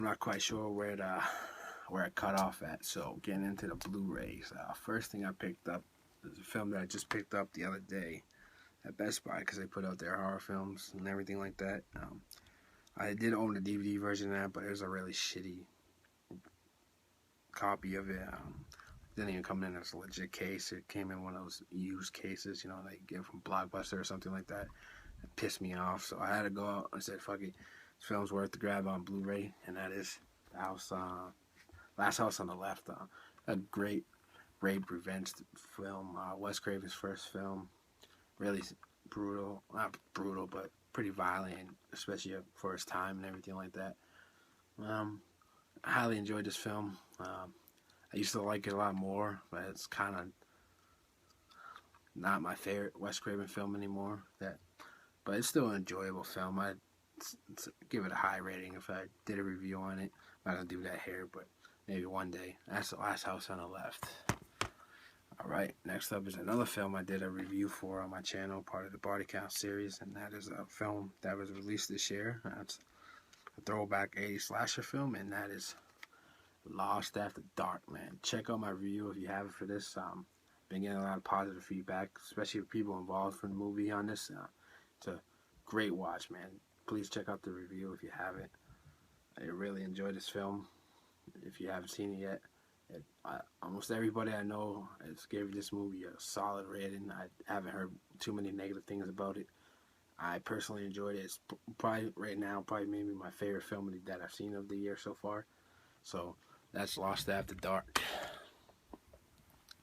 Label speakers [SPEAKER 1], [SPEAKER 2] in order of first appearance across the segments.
[SPEAKER 1] I'm not quite sure where it cut off at. So getting into the Blu-rays. First thing I picked up is a film that I just picked up the other day at Best Buy because they put out their horror films and everything like that. I did own the DVD version of that, but it was a really shitty copy of it. Didn't even come in as a legit case. It came in one of those used cases, they get from Blockbuster or something like that. It pissed me off, so I had to go out and said, "Fuck it, this film's worth the grab on Blu-ray," and that is the house, Last House on the Left. A great rape revenge film. Wes Craven's first film. Really brutal, not brutal, but pretty violent, especially for his time and everything like that. I highly enjoyed this film. I used to like it a lot more, but it's kind of not my favorite Wes Craven film anymore. But it's still an enjoyable film. I'd give it a high rating if I did a review on it. I'm not gonna do that here, but maybe one day. That's The Last House on the Left. Alright, next up is another film I did a review for on my channel, part of the Body Count series, and that is a film that was released this year. It's a throwback 80s slasher film, and that is Lost After Dark, man. Check out my review if you have it for this. Been getting a lot of positive feedback, especially with people involved from the movie on this. It's a great watch, man. Please check out the review if you haven't. I really enjoyed this film. If you haven't seen it yet, almost everybody I know has gave this movie a solid rating. I haven't heard too many negative things about it. I personally enjoyed it. It's probably right now maybe my favorite film that I've seen of the year so far. So that's Lost After Dark.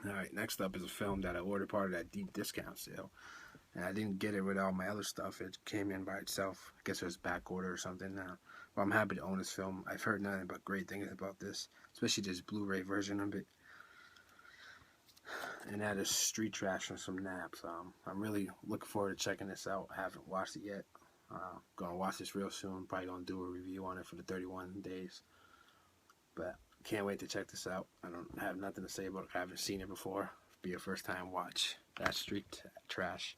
[SPEAKER 1] Alright, next up is a film that I ordered part of that deep discount sale. And I didn't get it with all my other stuff. It came in by itself. I guess it was back order or something now. But I'm happy to own this film. I've heard nothing but great things about this, especially this Blu-ray version of it. And that is Street Trash from some naps. I'm really looking forward to checking this out. I haven't watched it yet. Gonna watch this real soon. Probably gonna do a review on it for the 31 days. But can't wait to check this out. I don't have nothing to say about it. I haven't seen it before. It'll be a first time watch. That's Street Trash.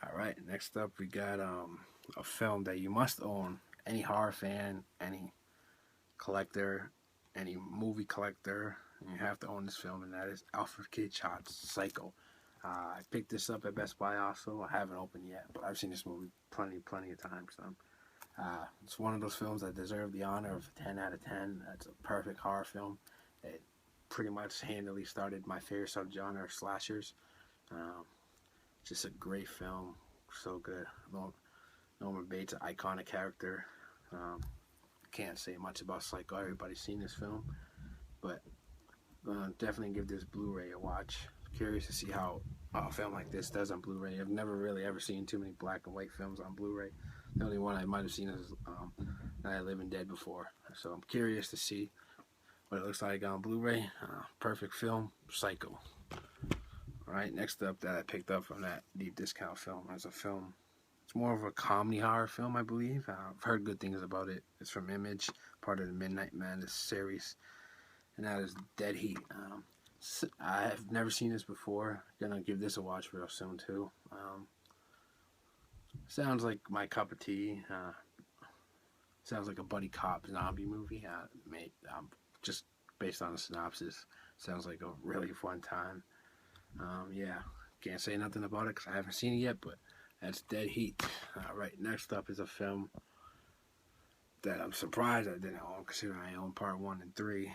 [SPEAKER 1] Alright, next up we got a film that you must own. Any horror fan, any collector, any movie collector, you have to own this film, and that is Alfred Hitchcock's Psycho. I picked this up at Best Buy also. I haven't opened yet, but I've seen this movie plenty of times. It's one of those films that deserve the honor of 10 out of 10. It's a perfect horror film. It pretty much handily started my favorite subgenre, slashers. Just a great film, so good. Norman Bates, an iconic character. Can't say much about Psycho. Everybody's seen this film, but definitely give this Blu-ray a watch. Curious to see how a film like this does on Blu-ray. I've never really ever seen too many black and white films on Blu-ray. The only one I might have seen is Night of the Living Dead before. So I'm curious to see what it looks like on Blu-ray. Perfect film, Psycho. Alright, next up that I picked up from that deep discount film is a film. It's more of a comedy horror film, I believe. I've heard good things about it. It's from Image, part of the Midnight Madness series, and that is Dead Heat. I've never seen this before. Gonna give this a watch real soon too. Sounds like my cup of tea. Sounds like a buddy cop zombie movie. Just based on the synopsis, sounds like a really fun time. Yeah, can't say nothing about it because I haven't seen it yet, but that's Dead Heat. Alright, next up is a film that I'm surprised I didn't own, considering I own part 1 and 3.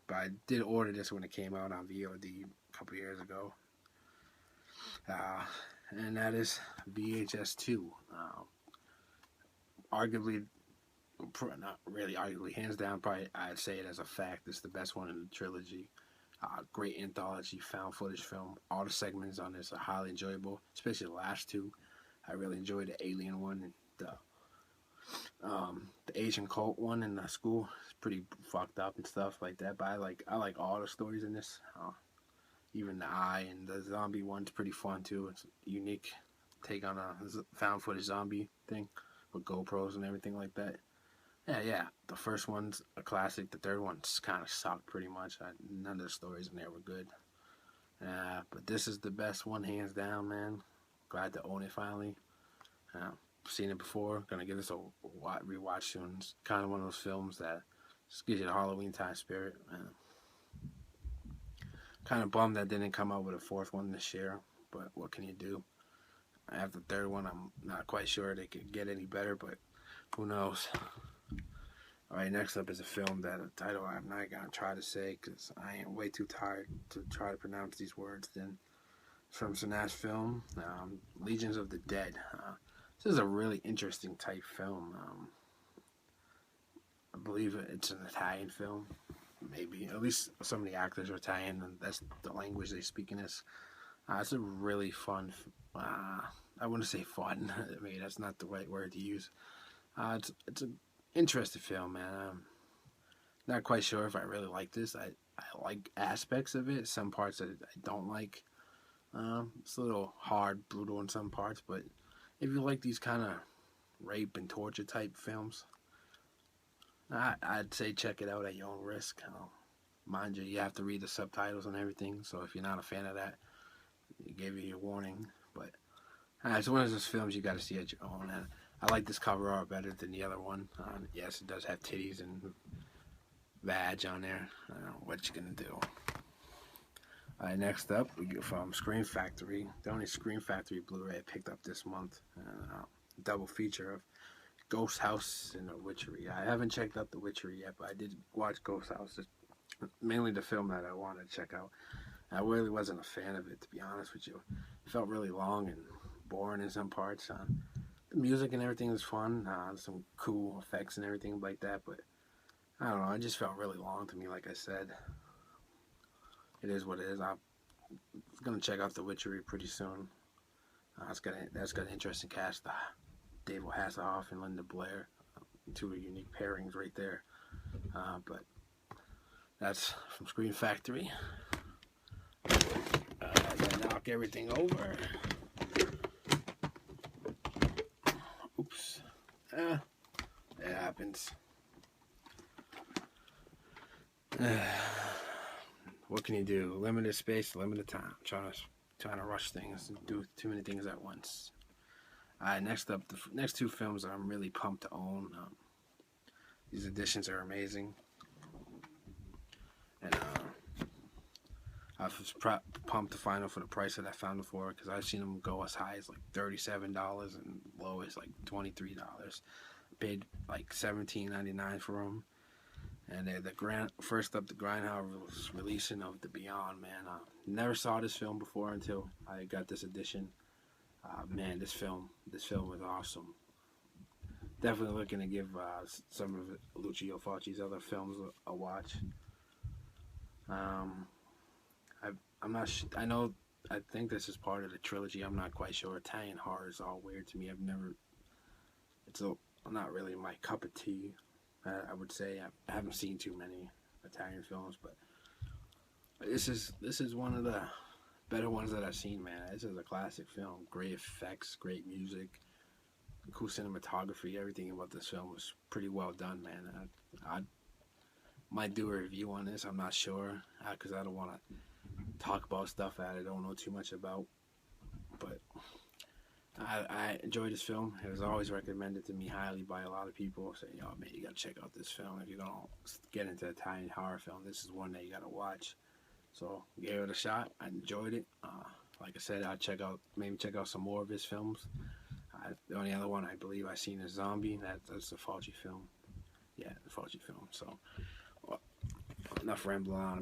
[SPEAKER 1] But I did order this when it came out on VOD a couple years ago. And that is VHS 2. Arguably, not really arguably, hands down, probably I'd say it as a fact, it's the best one in the trilogy. Great anthology, found footage film. All the segments on this are highly enjoyable, especially the last two. I really enjoyed the alien one and the Asian cult one in the school. It's pretty fucked up and stuff like that. But I like all the stories in this. Even the Eye and the zombie one's pretty fun too. It's a unique take on a found footage zombie thing with GoPros and everything like that. Yeah. The first one's a classic. The third one's kind of sucked pretty much. None of the stories in there were good. But this is the best one, hands down, man. Glad to own it finally. seen it before. Gonna give this a rewatch soon. It's kind of one of those films that just gives you the Halloween time spirit. Kind of bummed that didn't come out with a fourth one this year, but what can you do? After the third one, I'm not quite sure they could get any better, but who knows? Alright, next up is a film that a title I'm not gonna try to say because I am way too tired to try to pronounce these words. Then, from Sinat's film, Legions of the Dead. This is a really interesting type film. I believe it's an Italian film. Maybe. At least some of the actors are Italian, and that's the language they speak in this. It's a really fun, I wouldn't say fun. I mean, that's not the right word to use. It's an interesting film, man. Not quite sure if I really like this. I like aspects of it. Some parts I don't like. It's a little hard, brutal in some parts, but if you like these kind of rape and torture type films, I'd say check it out at your own risk. Mind you have to read the subtitles and everything, so if you're not a fan of that, it gave you your warning. But it's one of those films you got to see at your own. And I like this cover art better than the other one. Yes, it does have titties and vag on there. I don't know what you're gonna do. Next up, we get from Scream Factory. The only Scream Factory Blu-ray I picked up this month. Double feature of Ghost House and The Witchery. I haven't checked out The Witchery yet, but I did watch Ghost House. It's mainly the film that I wanted to check out. I really wasn't a fan of it, to be honest with you. It felt really long and boring in some parts. The music and everything was fun. Some cool effects and everything like that, but I don't know. It just felt really long to me, like I said. It is what it is. I'm going to check out The Witchery pretty soon. That's got an interesting cast. David Hasselhoff and Linda Blair. Two unique pairings right there. But that's from Scream Factory. Gonna knock everything over. Oops. It happens. What can you do? Limited space, limited time. Trying to rush things and do too many things at once. Next up, the next two films I'm really pumped to own. These editions are amazing, and I was pumped to find them for the price that I found them for, because I've seen them go as high as like $37 and low as like $23. Paid like $17.99 for them. And first up, the Grindhouse releasing of The Beyond, man. Never saw this film before until I got this edition. Man, this film was awesome. Definitely looking to give some of Lucio Fulci's other films a watch. I'm not. I think this is part of the trilogy. I'm not quite sure. Italian horror is all weird to me. It's not really my cup of tea. I would say I haven't seen too many Italian films, but this is one of the better ones that I've seen, man. This is a classic film. Great effects, great music, cool cinematography. Everything about this film was pretty well done, man. I might do a review on this. I'm not sure, because I don't want to talk about stuff that I don't know too much about. But I enjoyed this film. It was always recommended to me highly by a lot of people, saying, "Yo, man, you gotta check out this film. If you're gonna get into Italian horror film, this is one that you gotta watch." So gave it a shot. I enjoyed it. Like I said, I'll check out some more of his films. The only other one I believe I've seen is Zombie. That's a Fulci film. Yeah, the Fulci film. So enough rambling on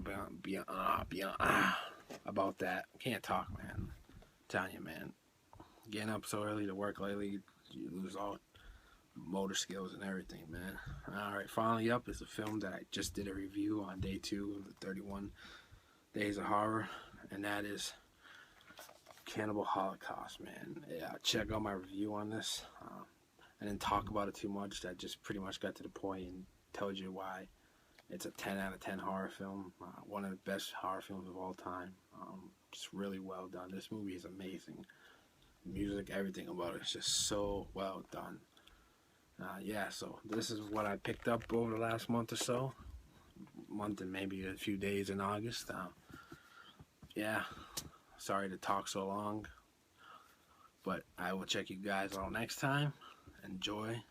[SPEAKER 1] about that. Can't talk, man. I'm telling you, man. Getting up so early to work lately, you lose all motor skills and everything, man. Alright, finally up is a film that I just did a review on day 2 of the 31 Days of Horror, and that is Cannibal Holocaust, man. Yeah, check out my review on this. I didn't talk about it too much. I just pretty much got to the point and told you why it's a 10 out of 10 horror film. One of the best horror films of all time. Just really well done. This movie is amazing. Music, everything about it is just so well done. Yeah, so this is what I picked up over the last month or so. Month and maybe a few days in August. Yeah, sorry to talk so long, but I will check you guys out next time. enjoy.